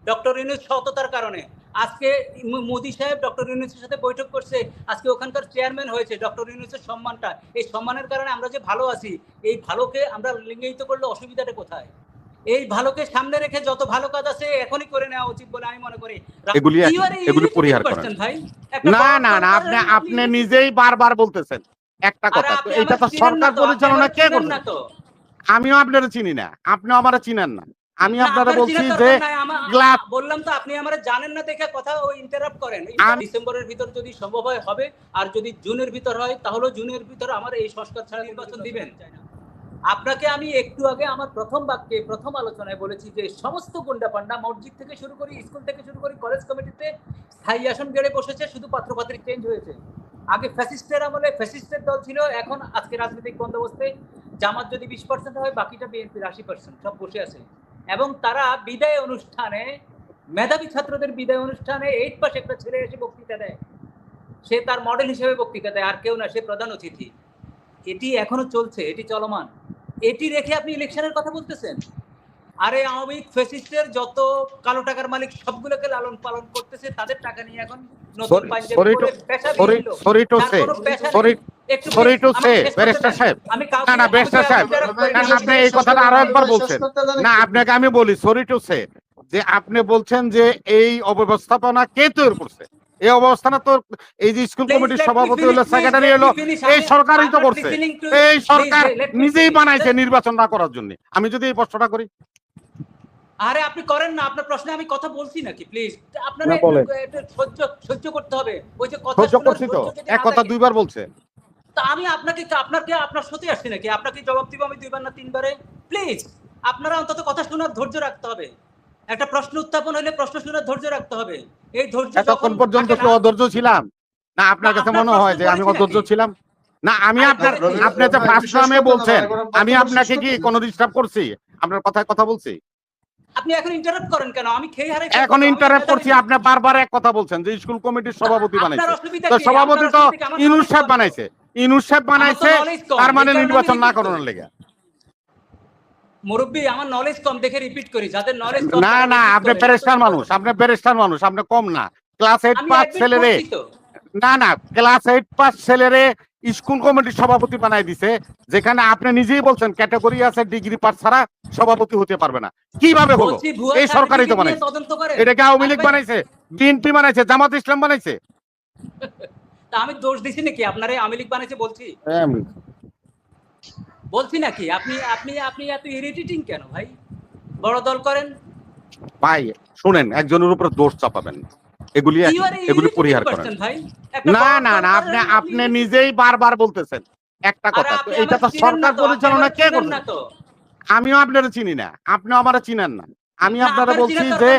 Doctor Yunus সততার কারণে। আজকে মোদি সাহেব ডক্টর ইউনূসের সাথে বৈঠক করছে, আজকে ওখানকার চেয়ারম্যান হয়েছে। ডক্টর ইউনূসের সম্মানটা, এই সম্মানের কারণে আমরা যে ভালো আছি, এই ভালোকে আমরা লিঙ্গায়িত করলে অসুবিধাটা কোথায়? এই ভালোকে সামনে রেখে যত ভালো কাজ আছে এখনই করে নেওয়া উচিত বলে আমি মনে করি। এগুলি পরিহার করেন ভাই। না না না, আপনি নিজেই বারবার বলতেছেন একটা কথা, এটা তো সরকার পরিচালনা কে করবে? আমিও আপনারা চিনি না, আপনিও আমারা চিনেন না। আমি আপনারা বলছি যে বললাম তো আপনি আমারে জানেন না দেখে কথা ইন্টারাপ্ট করেন। ডিসেম্বরের ভিতর যদি সম্ভব হয় হবে, আর যদি জুনের ভিতর হয় তাহলে জুনের ভিতর আমার এই সংস্কার ছাড়া নির্বাচন দিবেন। আপনাকে আমি একটু আগে আমার প্রথম বাক্যে প্রথম আলোচনায় বলেছি যে সমস্ত গুন্ডা পান্ডা মসজিদ থেকে শুরু করি, স্কুল থেকে শুরু করি, কলেজ কমিটিতে স্থায়ী আসন গেড়ে বসেছে, শুধু পাত্রপাত্রী চেঞ্জ হয়েছে। আগে ফ্যাসিস্টের আমলে ফ্যাসিস্টের দল ছিল, এখন আজকে রাজনৈতিক বন্দোবস্তে জামাত যদি 20% হয় বাকিটা বিএনপির 80% সব বসে আছে। এবং তারা বিদায় অনুষ্ঠানে, মেধাবী ছাত্রদের বিদায় অনুষ্ঠানে 8 পাস একটা ছেলে এসে বক্তৃতা দেয়, সে তার মডেল হিসেবে বক্তৃতা দেয়, আর কেউ না, সে প্রধান অতিথি। এটি এখনো চলছে, এটি চলমান। এটি রেখে আপনি ইলেকশনের কথা বলতেছেন? আরে আওয়ামী ফ্যাসিস্টের যত কালো টাকার মালিক সবগুলোকে লালন পালন করতেছে, তাদের টাকা নিয়ে এখন নতুন পাঞ্জাবি পরে পেশা দিল। আমি বলি সরি টু সে যে আপনি বলছেন যে এই অব্যবস্থাপনা কে তৈরি করছে? এই অবস্থানে তো এই যে স্কুল কমিটির সভাপতি হলো, সেক্রেটারি হলো, এই সরকারই তো করছে। এই সরকার নিজেই বানাইছে নির্বাচন না করার জন্য। আমি যদি এই প্রশ্নটা করি, আরে আপনি করেন না, আপনার প্রশ্নে আমি কথা বলছি নাকি? প্লিজ আপনারা সহ্য করতে হবে। ওই যে কথা সহ্য করছি তো, এক কথা দুইবার বলছে। তা আমি আপনাকে আপনার সাথে আসছি নাকি? আপনাকে জবাব দিব আমি 2বার না 3বারে? প্লিজ আপনারা অন্তত কথা শোনার ধৈর্য রাখতে হবে। একটা প্রশ্ন উত্থাপন হলে প্রশ্ন শোনার ধৈর্য রাখতে হবে। এই ধৈর্য এতক্ষণ পর্যন্ত কি অধৈর্য ছিলাম না? আপনার কাছে মনে হয় যে আমি অধৈর্য ছিলাম না? আমি আপনি যে ফার্স্ট টাইমে বলছেন, আমি আপনাকে কি কোনো ডিস্টার্ব করছি? আপনার কথায় কথা বলছি? আপনি এখন ইন্টারাপ্ট করেন কেন? আমি খেই হারাই এখন ইন্টারাপ্ট করছি। আপনি বারবার এক কথা বলছেন যে স্কুল কমিটির সভাপতি বানাইছে। তো সভাপতি তো ইউনূস সাহেব বানাইছে। ইউনূস সাহেব বানাইছে তার মানে নির্বাচন না করানোর লেগে। মুরব্বি আমার নলেজ কম দেখে রিপিট করি, যাদের নলেজ কম। না না, আপনি ব্যারিস্টার মানুষ, আপনি ব্যারিস্টার মানুষ, আপনি কম না। ক্লাস 8 পাস ছেলেরে, না না, ক্লাস 8 পাস ছেলেরে স্কুল কমিটির সভাপতি বানাই দিছে, যেখানে আপনি নিজেই বলছেন ক্যাটাগরি আছে, ডিগ্রি পাস ছাড়া সভাপতি হতে পারবে না। কিভাবে হলো? এই সরকারই তো বানাইছে। এটা কি আওয়ামী লীগ বানাইছে, বিএনপি বানাইছে, জামাত ইসলাম বানাইছে? তা আমি দোষ দিছি নাকি আপনারে? আওয়ামী লীগ বানাইছে বলছি নাকি? আপনি এত ইরিটেটিং কেন ভাই? বড় দল করেন ভাই। শুনেন, একজনের উপর দোষ চাপাবেন, এগুলি পরিহার করেন। না না না, আপনি নিজেই বারবার বলতেছেন একটা কথা, এটা তো সরকার পরিচালনা কে করবে? আমিও আপনারা চিনি না, আপনিও আমারা চিনেন না। আমি আপনারা বলছি যে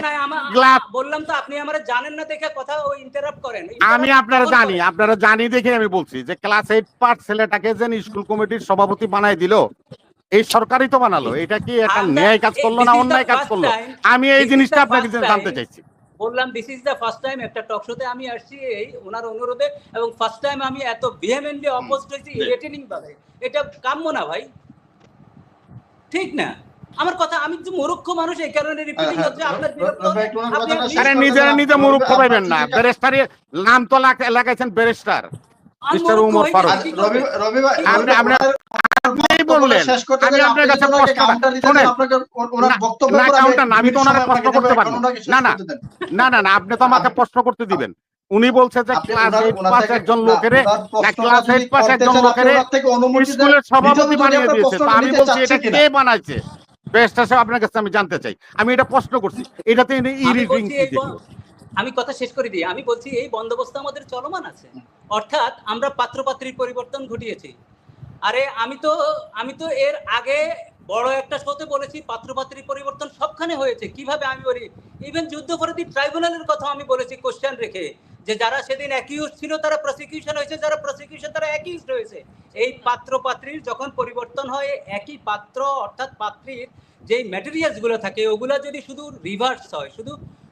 বললাম তো আপনি আমারে জানেন না দেখে কথা ইন্টারাপ্ট করেন। আমি আপনারা জানি দেখে আমি বলছি যে ক্লাস 8 পাস ছেলেটাকে যে স্কুল কমিটির সভাপতি বানাই দিল, এই সরকারই তো বানালো। এটা কি একটা ন্যায় কাজ করলো না অন্যায় কাজ করলো? আমি এই জিনিসটা আপনাকে জানতে চাইছি। বললাম this is the first time একটা টক শোতে আমি আসছি এই ওনার অনুরোধে, এবং ফার্স্ট টাইম আমি এত ভিহেমেন্টলি অপোজড হইছি ইরিটেটিং ভাবে। এটা কাম্য না ভাই, ঠিক না? আমার কথা, আমি যে মূর্খ মানুষ এই কারণে রিপিটিং হচ্ছে। আপনার আরে নিজে মূর্খ পাইবেন না। ব্যারিস্টারের নাম তো লাগাইছেন ব্যারিস্টার মিস্টার উমর ফারুক। রবি ভাই, আপনি বললেন, আমি আপনার কাছে আমি তো ওনাকে প্রশ্ন করতে পারবো না। না না না না, আপনি তো আমাকে প্রশ্ন করতে দিবেন। উনি বলছে যে ক্লাস 8 পাস একজন লোকের, ক্লাস 8 পাস একজন লোকের স্কুলের সভাপতি বানিয়ে দিয়েছে। তো আমি বলছি এটা কে বানাইছে? ব্যারিস্টার সাহেব, আপনার কাছে আমি জানতে চাই। আমি এটা প্রশ্ন করছি, এটাতে ইরিটিং কি দেখলো? আমি কথা শেষ করে দিই। আমি বলছি এই বন্দোবস্ত আমাদের চলমান আছে, অর্থাৎ আমরা পাত্রপাত্রীর পরিবর্তন ঘটিয়েছি। আরে আমি তো এর আগে বড় একটা শোতে বলেছি পাত্রপাত্রীর পরিবর্তন সবখানে হয়েছে। কিভাবে আমি বলি, ইভেন যুদ্ধাপরাধী ট্রাইব্যুনালের কথা আমি বলেছি কোশ্চেন রেখে, যে যারা সেদিন অ্যাকিউজ ছিল তারা প্রসিকিউশন হয়েছে, যারা প্রসিকিউশন তারা অ্যাকিউজড হয়েছে। এই পাত্রপাত্রীর যখন পরিবর্তন হয়, একই পাত্র অর্থাৎ পাত্রীর যেই ম্যাটেরিয়ালসগুলো থাকে ওগুলো যদি শুধু রিভার্স হয়,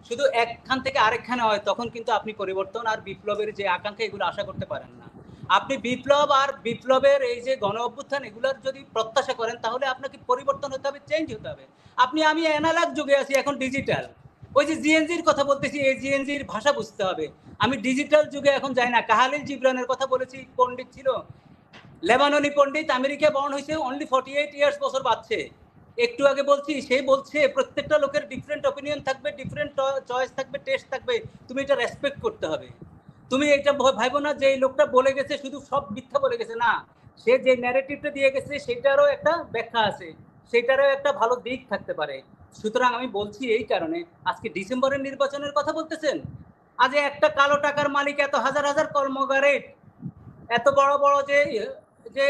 শুধু একখান থেকে আরেকখানে হয়, তখন কিন্তু আপনি পরিবর্তন আর বিপ্লবের যে আকাঙ্ক্ষা এগুলো আশা করতে পারেন না। আপনি বিপ্লব আর বিপ্লবের এই যে গণ অভ্যুত্থান এগুলোর যদি প্রত্যাশা করেন, তাহলে আপনাকে পরিবর্তন হতে হবে, চেঞ্জ হতে হবে। আমি অ্যানালগ যুগে আছি, এখন ডিজিটাল। ওই যে জিএনজির কথা বলতেছি, এই জিএনজির ভাষা বুঝতে হবে। আমি ডিজিটাল যুগে এখন যাই না। কাহালিল জিবরানের কথা বলেছি, পণ্ডিত ছিল, লেবাননি পণ্ডিত, আমেরিকায় বর্ণ হয়েছে, অনলি 48 ইয়ার্স বছর বাচ্চে। একটু আগে বলছি, সে বলছে প্রত্যেকটা লোকের ডিফারেন্ট অপিনিয়ন থাকবে, ডিফারেন্ট চয়েস থাকবে, টেস্ট থাকবে, তুমি এটা রেসপেক্ট করতে হবে। তুমি এটা ভাইবো না যে এই লোকটা বলে গেছে শুধু সব মিথ্যা বলে গেছে, না, সে যে ন্যারেটিভটা দিয়ে গেছে সেটারও একটা ব্যাখ্যা আছে, সেটারও একটা ভালো দিক থাকতে পারে। সুতরাং আমি বলছি এই কারণে, আজকে ডিসেম্বরের নির্বাচনের কথা বলতেছেন, আজ একটা কালো টাকার মালিক, এত হাজার হাজার কর্মগারের, এত বড় বড় যে যে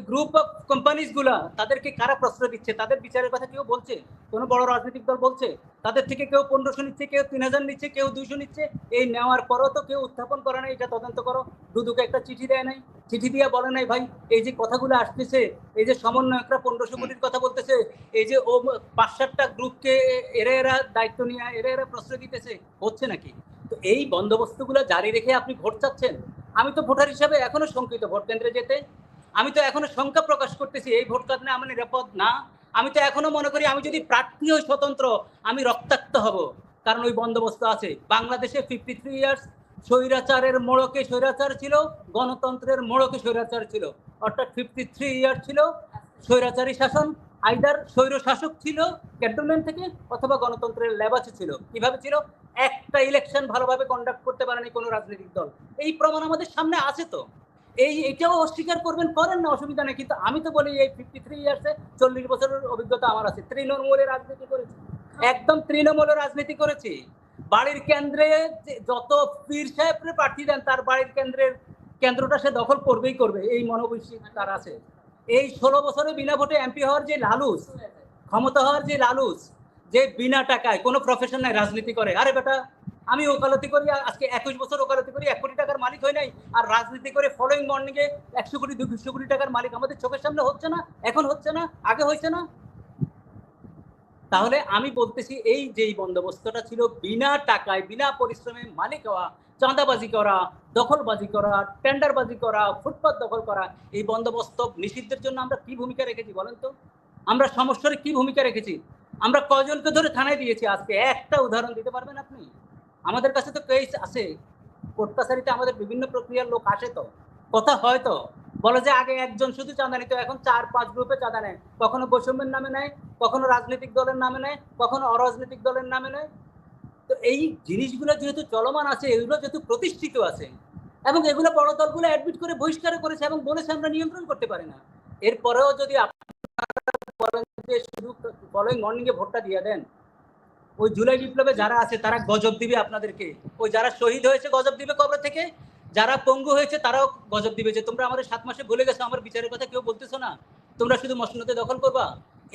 গ্রুপ অফ কোম্পানিজ গুলা, তাদেরকে কারা প্রশ্রয় দিচ্ছে? তাদের বিচারের কথা কেউ বলছে? কোনো বড় রাজনৈতিক দল বলছে? তাদের থেকে কেউ 1500 নিচ্ছে, কেউ 3000 নিচ্ছে, কেউ 200 নিচ্ছে। এই নেওয়ার পরও তো কেউ উত্থাপন করে নাই, এটা তদন্ত করো। দুদুকে একটা চিঠি দেয় নাই, চিঠি দিয়ে বলে নাই ভাই এই যে কথাগুলো আসতেছে, এই যে সমন্বয়করা 1500 কোটির কথা বলতেছে, এই যে ও 5-7টা গ্রুপকে এরা দায়িত্ব নিয়ে এরা প্রশ্রয় দিতেছে, হচ্ছে নাকি? তো এই বন্দোবস্তগুলো জারি রেখে আপনি ভোট চাচ্ছেন। আমি তো ভোটার হিসাবে এখনো শঙ্কিত ভোট কেন্দ্রে যেতে। আমি তো এখনো শঙ্কা প্রকাশ করতেছি এই ভোট কেন্দ্রে আমার নিরাপদ না। আমি তো এখনো মনে করি আমি যদি প্রার্থী হই স্বতন্ত্র, আমি রক্তাক্ত হব, কারণ ওই বন্দোবস্ত আছে। বাংলাদেশে 53 ইয়ার্স স্বৈরাচারের মোড়কে স্বৈরাচার ছিল, গণতন্ত্রের মোড়কে স্বৈরাচার ছিল, অর্থাৎ 53 ইয়ার ছিল স্বৈরাচারী শাসন। আইদার স্বৈর শাসক ছিল ক্যান্টনমেন্ট থেকে, অথবা গণতন্ত্রের লেবাসে ছিল। কিভাবে ছিল? একটা ইলেকশন ভালোভাবে কন্ডাক্ট করতে পারেনি কোনো রাজনৈতিক দল। এই প্রমাণ আমাদের সামনে আছে। তো এটাও অস্বীকার করবেন, করেন না, অসুবিধা নেই। কিন্তু আমি তো বলি এই 53 ইয়ার্সে 40 বছরের অভিজ্ঞতা আমার আছে। তৃণমূলের রাজনীতি করেছি, একদম তৃণমূলের রাজনীতি করেছি। বাড়ির কেন্দ্রে যত পীর সাহেবরে প্রার্থী দেন, তার বাড়ির কেন্দ্রটা সে দখল করবেই করবে, এই মনোবিশ্বাস তার আছে। এই 16 বছরে বিনা ভোটে এমপি হওয়ার যে লালুস, ক্ষমতা হওয়ার যে লালুস, যে বিনা টাকায় কোনো প্রফেশন নাই রাজনীতি করে। আরে বেটা, আমি ওকালতি করি আজকে 21 বছর ওকালতি করি, 1 কোটি টাকার মালিক হয় নাই, আর রাজনীতি করে ফলোইং মর্নিংয়ে 100 কোটি 200 কোটি টাকার মালিক আমাদের চোখের সামনে হচ্ছে না? এখন হচ্ছে না? আগে হয়েছে না? তাহলে আমি বলতেছি এই যেই বন্দোবস্তটা ছিল বিনা টাকায় বিনা পরিশ্রমে মালিক হওয়া, চাঁদাবাজি করা, দখলবাজি করা, টেন্ডারবাজি করা, ফুটপাত দখল করা, এই বন্দোবস্ত নিষিদ্ধের জন্য আমরা কি ভূমিকা রেখেছি বলেন তো? আমরা সমস্যার কি ভূমিকা রেখেছি? আমরা কয়জনকে ধরে থানায় দিয়েছি? আজকে একটা উদাহরণ দিতে পারবেন আপনি? আমাদের কাছে তো কেস আছে, কোর্ট কাছারিতে আমাদের বিভিন্ন প্রক্রিয়ার লোক আসে, তো কথা হয়, তো বলে যে আগে একজন শুধু চাঁদা নিত, এখন 4-5 গ্রুপে চাঁদা নেয়। কখনো বৈষম্যের নামে নেয়, কখনো রাজনৈতিক দলের নামে নেয়, কখনো অরাজনৈতিক দলের নামে নেয়। তো এই জিনিসগুলো যেহেতু চলমান আছে, এগুলো যেহেতু প্রতিষ্ঠিত আছে, এবং এগুলো বড় দলগুলো অ্যাডমিট করে বহিষ্কার করেছে এবং বলেছে আমরা নিয়ন্ত্রণ করতে পারি না, এরপরেও যদি আপনারা বলেন যে শুধু ফলোইং মর্নিংয়ে ভোটটা দিয়ে দেন, ওই জুলাই বিপ্লবে যারা আছে তারা গজব দিবে আপনাদেরকে। ওই যারা শহীদ হয়েছে গজব দিবে কবর থেকে, যারা পঙ্গু হয়েছে তারাও গজব দিবে যে তোমরা আমাদের 7 মাসে ভুলে গেছো, আমার বিচারের কথা কেউ বলতেছো না, তোমরা শুধু মসনদে দখল করবা।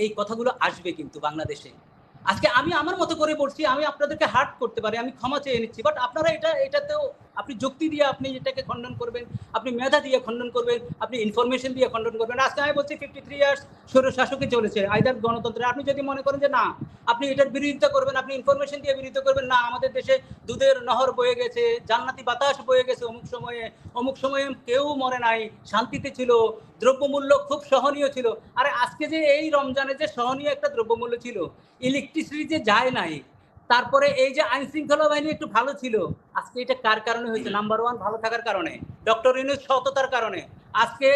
এই কথাগুলো আসবে কিন্তু বাংলাদেশে। আজকে আমি আমার মতো করে বলছি, আমি আপনাদেরকে হার্ট করতে পারি, আমি ক্ষমা চেয়ে নিচ্ছি, বাট আপনারা এটাতেও আপনি যুক্তি দিয়ে আপনি এটাকে খণ্ডন করবেন, আপনি মেধা দিয়ে খণ্ডন করবেন, আপনি ইনফরমেশন দিয়ে খণ্ডন করবেন। আজকে আমি বলছি 53 ইয়ার্স স্বৈর শাসকে চলেছে, আইদার গণতন্ত্রে। আপনি যদি মনে করেন যে না, আপনি এটার বিরোধিতা করবেন, আপনি ইনফরমেশন দিয়ে বিরোধিতা করবেন, না আমাদের দেশে দুধের নহর বয়ে গেছে, জান্নাতি বাতাস বয়ে গেছে, অমুক সময়ে কেউ মরে নাই, শান্তিতে ছিল, দ্রব্যমূল্য খুব সহনীয় ছিল। আরে আজকে যে এই রমজানে যে সহনীয় একটা দ্রব্যমূল্য ছিল, ইলেকট্রিসিটি যে যায় নাই, তারপরে এই যে আইন শৃঙ্খলা বাহিনী একটু ভালো ছিল, আজকে এটা কার কারণে হয়েছে? নাম্বার 1 ভালো থাকার কারণে, ডক্টর ইউনূস সততার কারণে। আজকে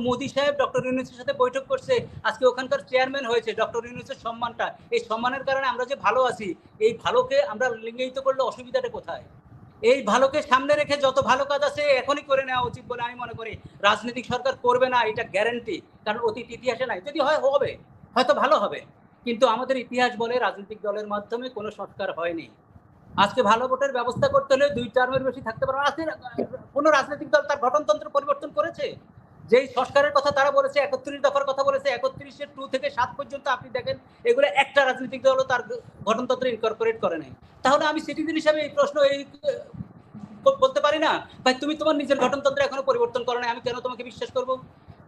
মোদি সাহেব ডক্টর ইউনূসের সাথে বৈঠক করছে, আজকে ওখানকার চেয়ারম্যান হয়েছে। ডক্টর ইউনূসের সম্মানটা, এই সম্মানের কারণে আমরা যে ভালো আছি, এই ভালোকে আমরা লিঙ্গায়িত করলে অসুবিধাটা কোথায়? এই ভালোকে সামনে রেখে যত ভালো কাজ আছে এখনই করে নেওয়া উচিত বলে আমি মনে করি। রাজনৈতিক সরকার করবে না এটা গ্যারান্টি, কারণ অতীত ইতিহাসে নাই। যদি হয় হবে, হয়তো ভালো হবে, কিন্তু আমাদের ইতিহাস বলে রাজনৈতিক দলের মাধ্যমে কোনো সংস্কার হয়নি। আজকে ভালো ভোটের ব্যবস্থা করতে হলে 2 টার্মের বেশি থাকতে পারবে। আজকে কোনো রাজনৈতিক দল তার গঠনতন্ত্র পরিবর্তন করেছে? যেই সংস্কারের কথা তারা বলেছে, 31 দফার কথা বলেছে, 31-এর 2 থেকে 7 পর্যন্ত আপনি দেখেন এগুলো একটা রাজনৈতিক দলও তার গঠনতন্ত্রে ইনকর্পোরেট করে নাই। তাহলে আমি সিটিজেন হিসাবে এই প্রশ্ন বলতে পারি না, ভাই তুমি তোমার নিজের গঠনতন্ত্র এখনো পরিবর্তন করো না, আমি কেন তোমাকে বিশ্বাস করব?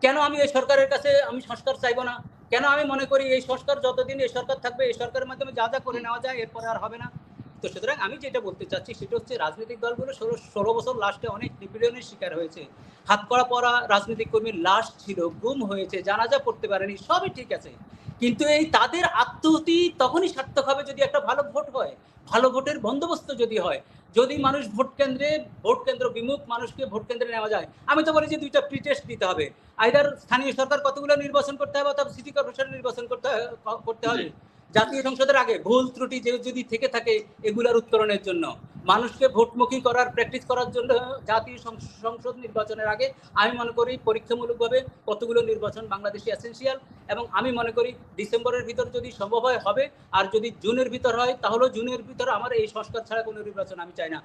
কেন আমি এই সরকারের কাছে আমি সংস্কার চাইবো না? কেন আমি মনে করি এই সংস্কার যতদিন এই সরকার থাকবে, এই সরকারের মাধ্যমে যা যা করে নেওয়া যায় এরপরে আর হবে না? তো সুতরাং আমি যেটা বলতে চাচ্ছি সেটা হচ্ছে রাজনৈতিক দলগুলো 16 বছর লাস্টে অনেক নিপীড়নের শিকার হয়েছে। হাত করা পরা রাজনৈতিক কর্মীর লাশ ছিল, গুম হয়েছে, জানাজা পড়তে পারেনি, সবই ঠিক আছে, কিন্তু এই তাদের আত্মহতি তখনই সার্থক হবে যদি একটা ভালো ভোট হয়, ভালো ভোটের বন্দোবস্ত যদি হয়, যদি মানুষ ভোট কেন্দ্র বিমুখ মানুষকে ভোট কেন্দ্রে নেওয়া যায়। আমি তো বলি যে ২টা প্রিটেস্ট দিতে হবে। আইদার স্থানীয় সরকার কতগুলো নির্বাচন করতে হবে অথবা সিটি কর্পোরেশন নির্বাচন করতে হবে জাতীয় সংসদের আগে। ভুল ত্রুটি যদি থেকে থাকে এগুলার উত্তরণের জন্য, মানুষকে ভোটমুখী করার প্র্যাকটিস করার জন্য জাতীয় সংসদ নির্বাচনের আগে আমি মনে করি পরীক্ষামূলকভাবে কতগুলো নির্বাচন বাংলাদেশে এসেনশিয়াল। এবং আমি মনে করি ডিসেম্বরের ভিতর যদি সম্ভব হয় হবে, আর যদি জুনের ভিতর হয় তাহলে জুনের ভিতর আমার এই সংস্কার ছাড়া কোনো নির্বাচন আমি চাই না।